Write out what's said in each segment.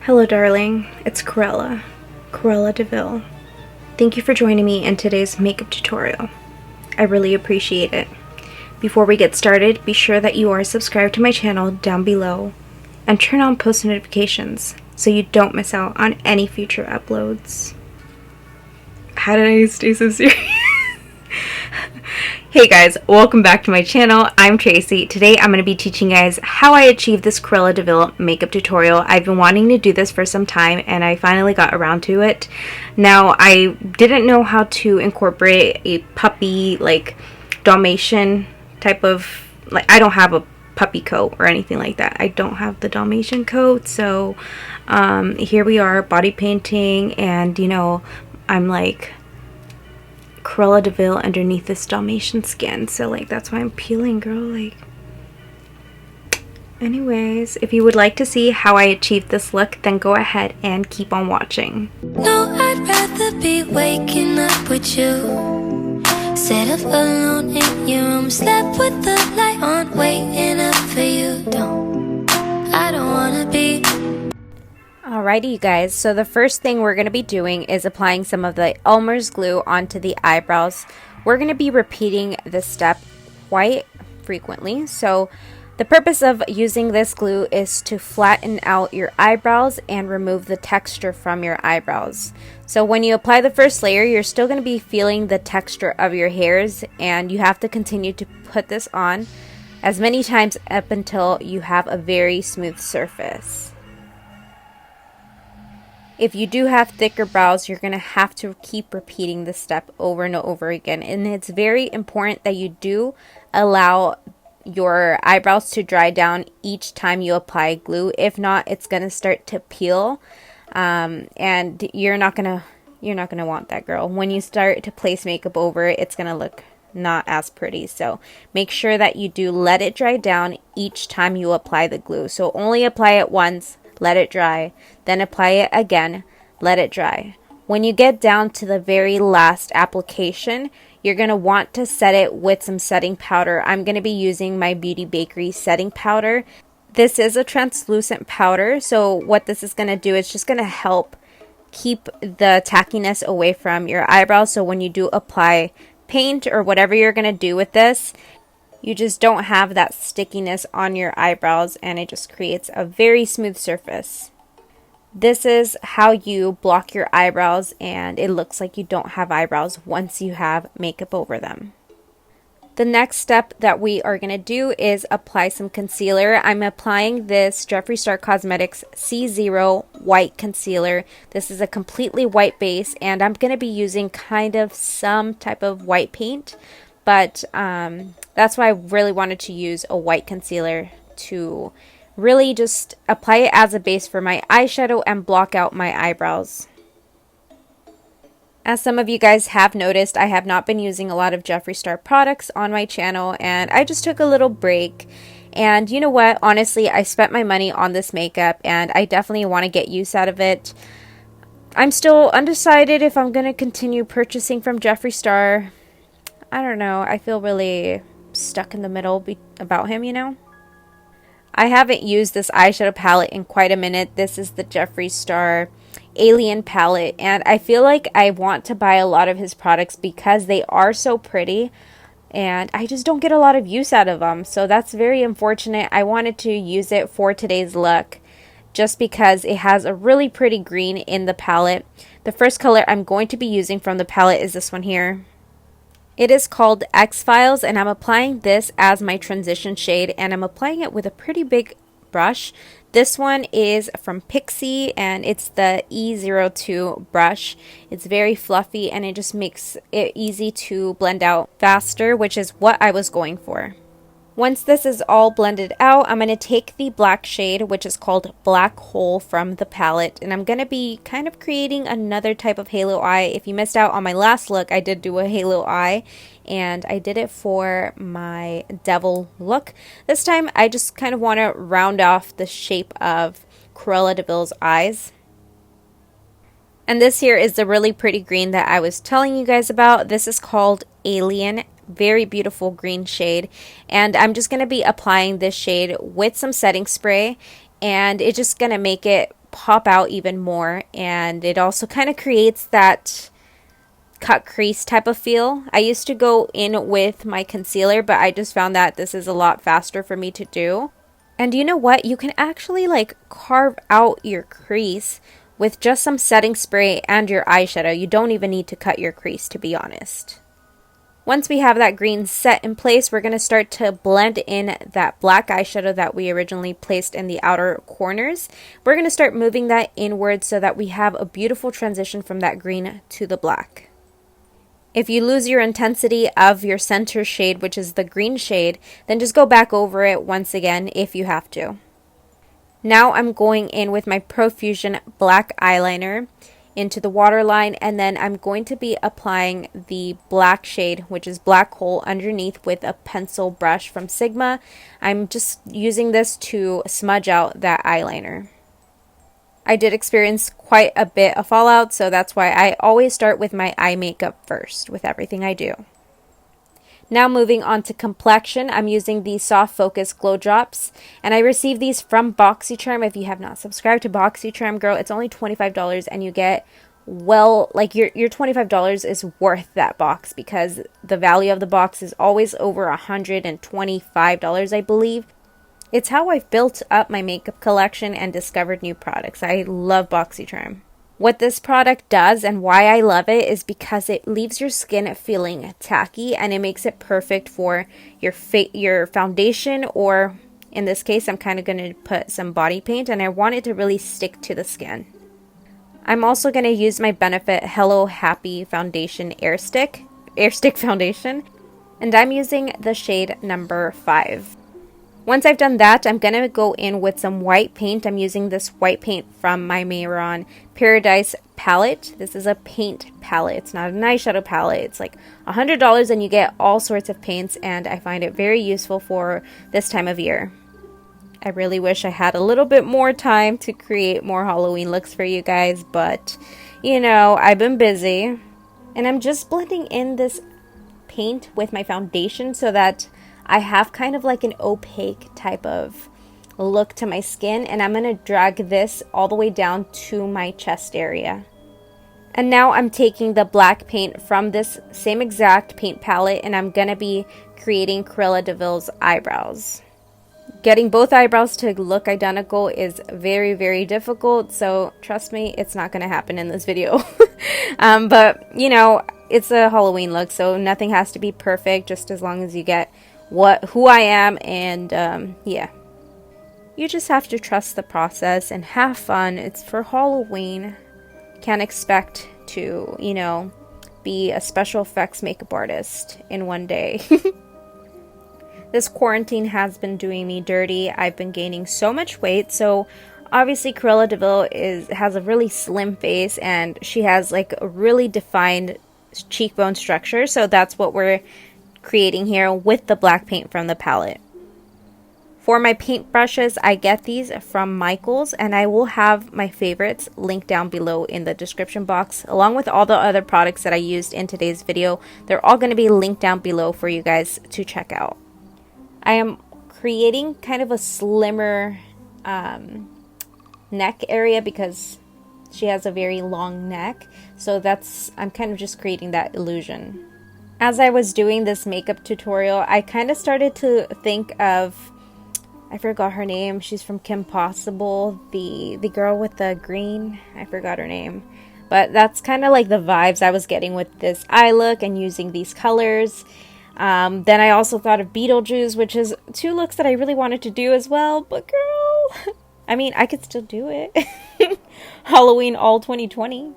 Hello darling, it's Cruella DeVille. Thank you for joining me in today's makeup tutorial. I really appreciate it. Before we get started, be sure that you are subscribed to my channel down below and turn on post notifications so you don't miss out on any future uploads. How did I stay so serious? Hey guys, welcome back to my channel. I'm Tracy. Today I'm going to be teaching you guys how I achieved this Cruella DeVille makeup tutorial. I've been wanting to do this for some time and I finally got around to it. Now, I didn't know how to incorporate a puppy, like Dalmatian type of, like, I don't have a puppy coat or anything like that. I don't have the Dalmatian coat, so here we are body painting, and you know, I'm like Cruella DeVille underneath this Dalmatian skin, so like that's why I'm peeling, girl. Like, anyways, if you would like to see how I achieved this look, then go ahead and keep on watching. No, I'd rather be waking up with you, set up alone in your room, slept with the light on, waiting up for you. I don't wanna be. Alrighty you guys, so the first thing we're going to be doing is applying some of the Elmer's glue onto the eyebrows. We're going to be repeating this step quite frequently. So the purpose of using this glue is to flatten out your eyebrows and remove the texture from your eyebrows. So when you apply the first layer, you're still going to be feeling the texture of your hairs, and you have to continue to put this on as many times up until you have a very smooth surface. If you do have thicker brows, you're going to have to keep repeating this step over and over again. And it's very important that you do allow your eyebrows to dry down each time you apply glue. If not, it's going to start to peel, and you're not going to want that, girl. When you start to place makeup over it, it's going to look not as pretty. So make sure that you do let it dry down each time you apply the glue. So only apply it once, let it dry, then apply it again, let it dry. When you get down to the very last application, you're going to want to set it with some setting powder. I'm going to be using my Beauty Bakerie setting powder. This is a translucent powder, so what this is going to do is just going to help keep the tackiness away from your eyebrows, so when you do apply paint or whatever you're going to do with this, you just don't have that stickiness on your eyebrows, and it just creates a very smooth surface. This is how you block your eyebrows, and it looks like you don't have eyebrows once you have makeup over them. The next step that we are going to do is apply some concealer. I'm applying this Jeffree Star Cosmetics C0 white concealer. This is a completely white base, and I'm going to be using kind of some type of white paint, but that's why I really wanted to use a white concealer to really just apply it as a base for my eyeshadow and block out my eyebrows. As some of you guys have noticed, I have not been using a lot of Jeffree Star products on my channel, and I just took a little break. And you know what? Honestly, I spent my money on this makeup, and I definitely want to get use out of it. I'm still undecided if I'm going to continue purchasing from Jeffree Star. I don't know. I feel really stuck in the middle about him, you know? I haven't used this eyeshadow palette in quite a minute. This is the Jeffree Star Alien palette, and I feel like I want to buy a lot of his products because they are so pretty, and I just don't get a lot of use out of them. So that's very unfortunate. I wanted to use it for today's look just because it has a really pretty green in the palette. The first color I'm going to be using from the palette is this one here. It is called X-Files, and I'm applying this as my transition shade, and I'm applying it with a pretty big brush. This one is from Pixie, and it's the E02 brush. It's very fluffy, and it just makes it easy to blend out faster, which is what I was going for. Once this is all blended out, I'm going to take the black shade, which is called Black Hole, from the palette, and I'm going to be kind of creating another type of halo eye. If you missed out on my last look, I did do a halo eye, and I did it for my devil look. This time, I just kind of want to round off the shape of Cruella DeVille's eyes. And this here is the really pretty green that I was telling you guys about. This is called Alien. Very beautiful green shade, and I'm just going to be applying this shade with some setting spray, and it's just going to make it pop out even more, and it also kind of creates that cut crease type of feel. I used to go in with my concealer, but I just found that this is a lot faster for me to do. And you know what? You can actually like carve out your crease with just some setting spray and your eyeshadow. You don't even need to cut your crease, to be honest. Once we have that green set in place, we're going to start to blend in that black eyeshadow that we originally placed in the outer corners. We're going to start moving that inward so that we have a beautiful transition from that green to the black. If you lose your intensity of your center shade, which is the green shade, then just go back over it once again if you have to. Now I'm going in with my Profusion black eyeliner into the waterline, and then I'm going to be applying the black shade, which is Black Hole, underneath with a pencil brush from Sigma. I'm just using this to smudge out that eyeliner. I did experience quite a bit of fallout, so that's why I always start with my eye makeup first with everything I do. Now moving on to complexion, I'm using the Soft Focus Glow Drops, and I received these from BoxyCharm. If you have not subscribed to BoxyCharm, girl, it's only $25 and you get, well, like your $25 is worth that box, because the value of the box is always over $125, I believe. It's how I've built up my makeup collection and discovered new products. I love BoxyCharm. What this product does and why I love it is because it leaves your skin feeling tacky, and it makes it perfect for your foundation, or in this case, I'm kind of going to put some body paint, and I want it to really stick to the skin. I'm also going to use my Benefit Hello Happy Foundation Air Stick Foundation, and I'm using the shade number 5. Once I've done that, I'm going to go in with some white paint. I'm using this white paint from my MEHRON Paradise palette. This is a paint palette. It's not an eyeshadow palette. It's like $100 and you get all sorts of paints, and I find it very useful for this time of year. I really wish I had a little bit more time to create more Halloween looks for you guys, but you know, I've been busy. And I'm just blending in this paint with my foundation so that I have kind of like an opaque type of look to my skin, and I'm going to drag this all the way down to my chest area. And now I'm taking the black paint from this same exact paint palette, and I'm going to be creating Cruella de Vil's eyebrows. Getting both eyebrows to look identical is very, very difficult, so trust me, it's not going to happen in this video. But, you know, it's a Halloween look, so nothing has to be perfect, just as long as you get who I am, and yeah. You just have to trust the process and have fun. It's for Halloween. Can't expect to, you know, be a special effects makeup artist in one day. This quarantine has been doing me dirty. I've been gaining so much weight, so obviously Cruella de Vil has a really slim face, and she has like a really defined cheekbone structure, so that's what we're creating here with the black paint from the palette. For my paint brushes, I get these from Michaels, and I will have my favorites linked down below in the description box, along with all the other products that I used in today's video. They're all going to be linked down below for you guys to check out. I am creating kind of a slimmer neck area because she has a very long neck, so I'm kind of just creating that illusion. As I was doing this makeup tutorial, I kind of started to think of, I forgot her name, she's from Kim Possible, the girl with the green, I forgot her name. But that's kind of like the vibes I was getting with this eye look and using these colors. Then I also thought of Beetlejuice, which is 2 looks that I really wanted to do as well, but girl, I mean, I could still do it. Halloween all 2020.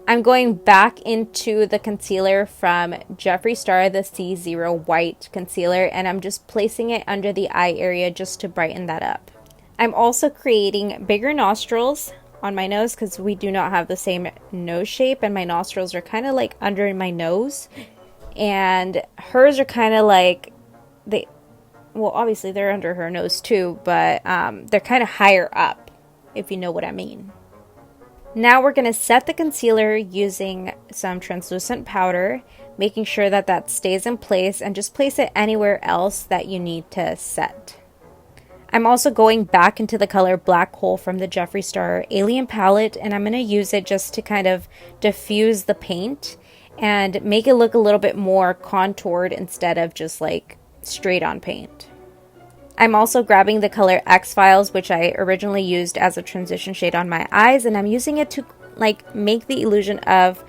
I'm going back into the concealer from Jeffree Star, the C0 White Concealer, and I'm just placing it under the eye area just to brighten that up. I'm also creating bigger nostrils on my nose because we do not have the same nose shape, and my nostrils are kind of like under my nose, and hers are kind of like, well, obviously they're under her nose too, but they're kind of higher up, if you know what I mean. Now we're going to set the concealer using some translucent powder, making sure that that stays in place, and just place it anywhere else that you need to set. I'm also going back into the color Black Hole from the Jeffree Star Alien palette, and I'm going to use it just to kind of diffuse the paint and make it look a little bit more contoured instead of just like straight on paint. I'm also grabbing the color X-Files, which I originally used as a transition shade on my eyes, and I'm using it to like make the illusion of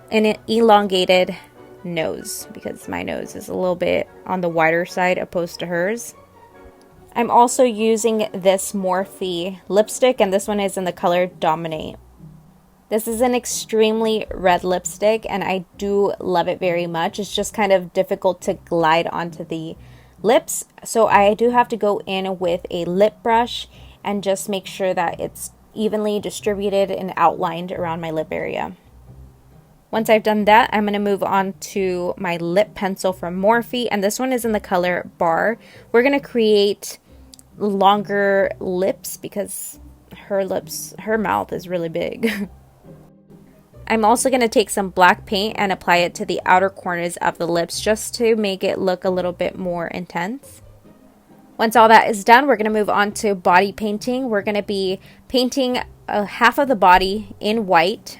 an elongated nose, because my nose is a little bit on the wider side opposed to hers. I'm also using this Morphe lipstick, and this one is in the color Dominate. This is an extremely red lipstick, and I do love it very much. It's just kind of difficult to glide onto the lips, so I do have to go in with a lip brush and just make sure that it's evenly distributed and outlined around my lip area. Once I've done that, I'm going to move on to my lip pencil from Morphe, and this one is in the color Bar. We're going to create longer lips because her mouth is really big. I'm also going to take some black paint and apply it to the outer corners of the lips just to make it look a little bit more intense. Once all that is done, we're going to move on to body painting. We're going to be painting half of the body in white.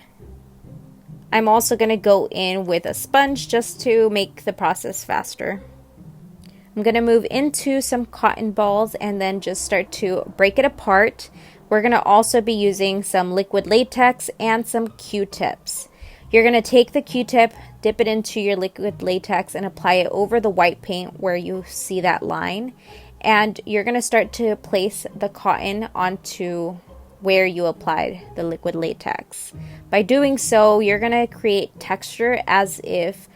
I'm also going to go in with a sponge just to make the process faster. I'm going to move into some cotton balls and then just start to break it apart. We're going to also be using some liquid latex and some Q-tips. You're going to take the Q-tip, dip it into your liquid latex, and apply it over the white paint where you see that line. And you're going to start to place the cotton onto where you applied the liquid latex. By doing so, you're going to create texture as if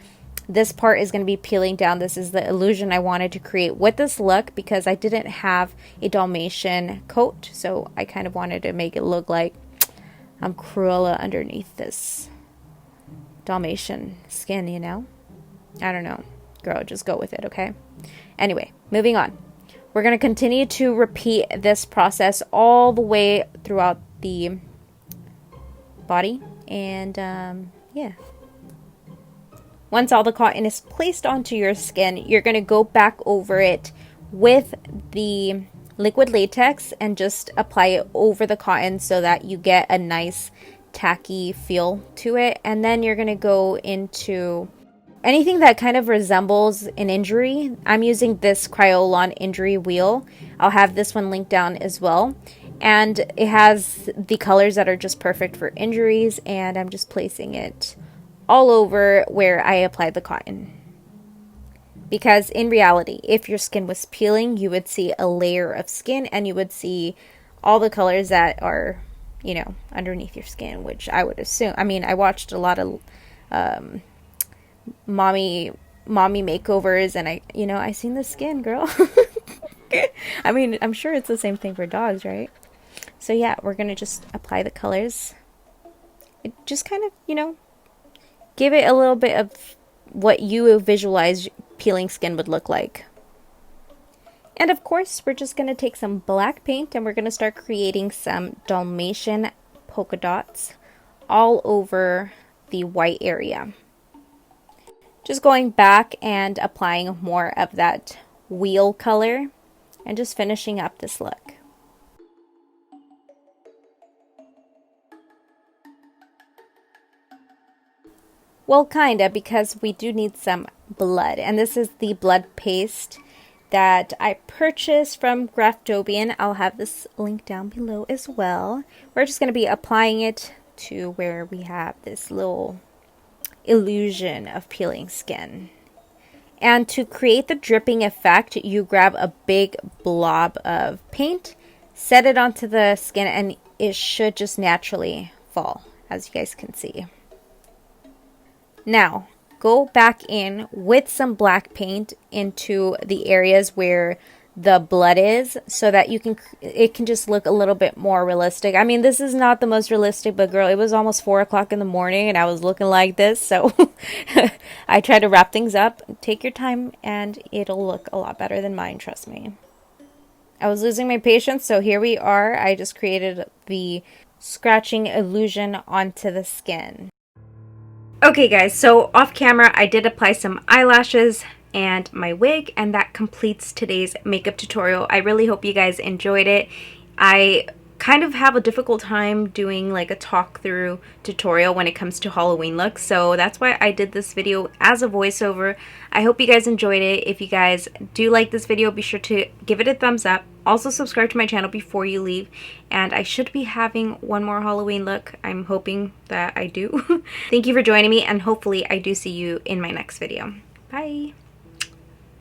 this part is going to be peeling down. This is the illusion I wanted to create with this look because I didn't have a Dalmatian coat, so I kind of wanted to make it look like I'm Cruella underneath this Dalmatian skin, you know? I don't know. Girl, just go with it, okay? Anyway, moving on. We're going to continue to repeat this process all the way throughout the body, and yeah. Once all the cotton is placed onto your skin, you're going to go back over it with the liquid latex and just apply it over the cotton so that you get a nice tacky feel to it. And then you're going to go into anything that kind of resembles an injury. I'm using this KRYOLAN injury wheel. I'll have this one linked down as well. And it has the colors that are just perfect for injuries, and I'm just placing it all over where I applied the cotton. Because in reality, if your skin was peeling, you would see a layer of skin and you would see all the colors that are, you know, underneath your skin, which I would assume. I mean, I watched a lot of mommy makeovers, and I seen the skin, girl. I mean, I'm sure it's the same thing for dogs, right? So yeah, we're going to just apply the colors. It just kind of, give it a little bit of what you visualize peeling skin would look like. And of course, we're just going to take some black paint and we're going to start creating some Dalmatian polka dots all over the white area. Just going back and applying more of that wheel color and just finishing up this look. Well, kinda, because we do need some blood. And this is the blood paste that I purchased from GRAFTOBIAN. I'll have this link down below as well. We're just going to be applying it to where we have this little illusion of peeling skin. And to create the dripping effect, you grab a big blob of paint, set it onto the skin, and it should just naturally fall, as you guys can see. Now, go back in with some black paint into the areas where the blood is so that it can just look a little bit more realistic. I mean, this is not the most realistic, but girl, it was almost 4 o'clock in the morning and I was looking like this, so I try to wrap things up. Take your time and it'll look a lot better than mine, trust me. I was losing my patience, so here we are. I just created the scratching illusion onto the skin. Okay guys, so off camera I did apply some eyelashes and my wig, and that completes today's makeup tutorial. I really hope you guys enjoyed it. I kind of have a difficult time doing like a talk through tutorial when it comes to Halloween looks, so that's why I did this video as a voiceover. I hope you guys enjoyed it. If you guys do like this video, be sure to give it a thumbs up. Also subscribe to my channel before you leave, and I should be having one more Halloween look. I'm hoping that I do. Thank you for joining me, and hopefully I do see you in my next video. Bye!